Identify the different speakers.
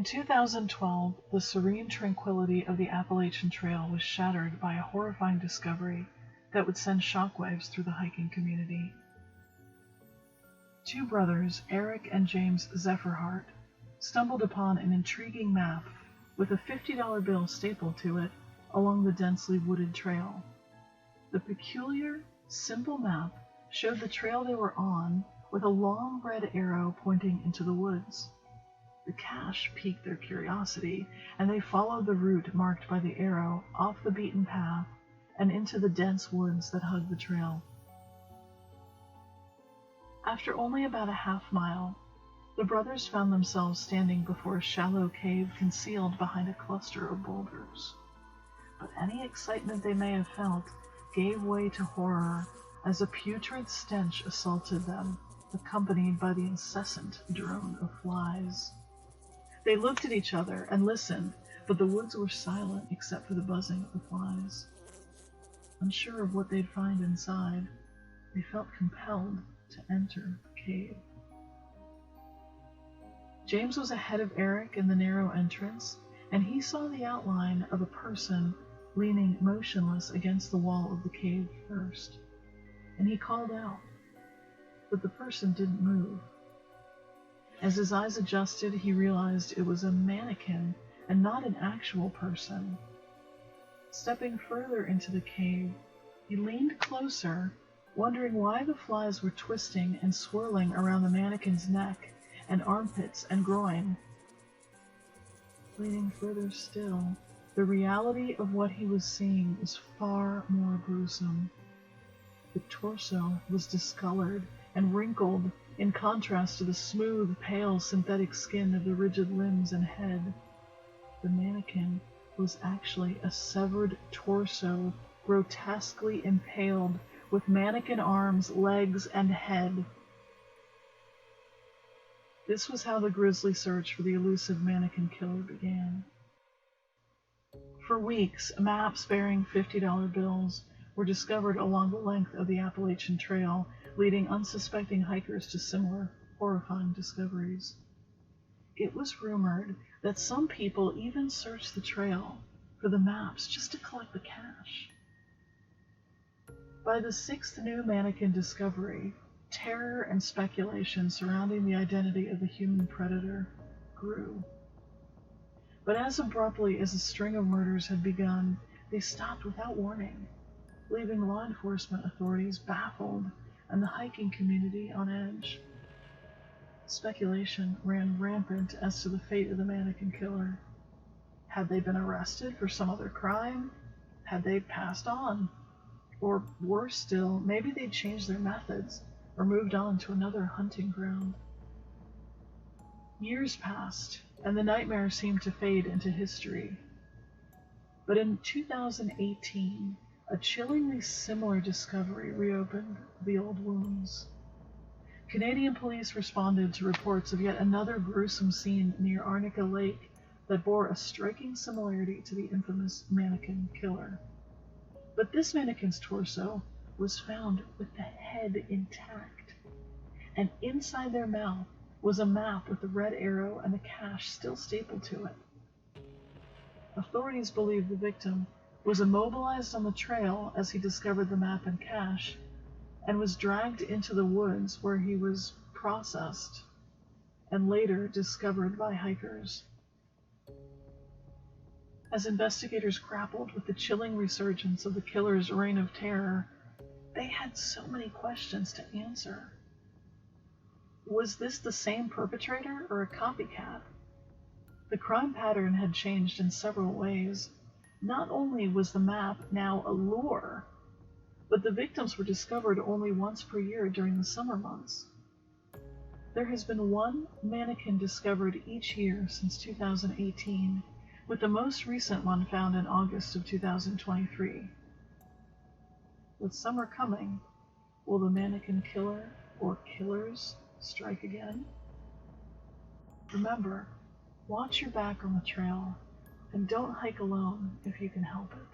Speaker 1: In 2012, the serene tranquility of the Appalachian Trail was shattered by a horrifying discovery that would send shockwaves through the hiking community. Two brothers, Eric and James Zephyrhart, stumbled upon an intriguing map with a $50 bill stapled to it along the densely wooded trail. The peculiar, simple map showed the trail they were on with a long red arrow pointing into the woods. The cache piqued their curiosity, and they followed the route marked by the arrow off the beaten path and into the dense woods that hugged the trail. After only about a half mile, the brothers found themselves standing before a shallow cave concealed behind a cluster of boulders. But any excitement they may have felt gave way to horror as a putrid stench assaulted them, accompanied by the incessant drone of flies. They looked at each other and listened, but the woods were silent except for the buzzing of the flies. Unsure of what they'd find inside, they felt compelled to enter the cave. James was ahead of Eric in the narrow entrance, and he saw the outline of a person leaning motionless against the wall of the cave first, and he called out, but the person didn't move. As his eyes adjusted, he realized it was a mannequin and not an actual person. Stepping further into the cave, he leaned closer, wondering why the flies were twisting and swirling around the mannequin's neck and armpits and groin. Leaning further still, the reality of what he was seeing was far more gruesome. The torso was discolored and wrinkled in contrast to the smooth, pale synthetic skin of the rigid limbs and head. The mannequin was actually a severed torso, grotesquely impaled, with mannequin arms, legs, and head. This was how the grisly search for the elusive mannequin killer began. For weeks, maps bearing $50 bills were discovered along the length of the Appalachian Trail, leading unsuspecting hikers to similar horrifying discoveries. It was rumored that some people even searched the trail for the maps just to collect the cash. By the sixth new mannequin discovery, terror and speculation surrounding the identity of the human predator grew. But as abruptly as a string of murders had begun, they stopped without warning, leaving law enforcement authorities baffled and the hiking community on edge. Speculation ran rampant as to the fate of the mannequin killer. Had they been arrested for some other crime? Had they passed on? Or worse still, maybe they'd changed their methods or moved on to another hunting ground. Years passed, and the nightmare seemed to fade into history. But in 2018, a chillingly similar discovery reopened the old wounds. Canadian police responded to reports of yet another gruesome scene near Arnica Lake that bore a striking similarity to the infamous mannequin killer. But this mannequin's torso was found with the head intact, and inside their mouth was a map with the red arrow and the cache still stapled to it. Authorities believe the victim was immobilized on the trail as he discovered the map and cache, and was dragged into the woods where he was processed and later discovered by hikers. As investigators grappled with the chilling resurgence of the killer's reign of terror, they had so many questions to answer. Was this the same perpetrator or a copycat? The crime pattern had changed in several ways. Not only was the map now a lure, but the victims were discovered only once per year during the summer months. There has been one mannequin discovered each year since 2018, with the most recent one found in August of 2023. With summer coming, will the mannequin killer or killers strike again? Remember, watch your back on the trail, and don't hike alone if you can help it.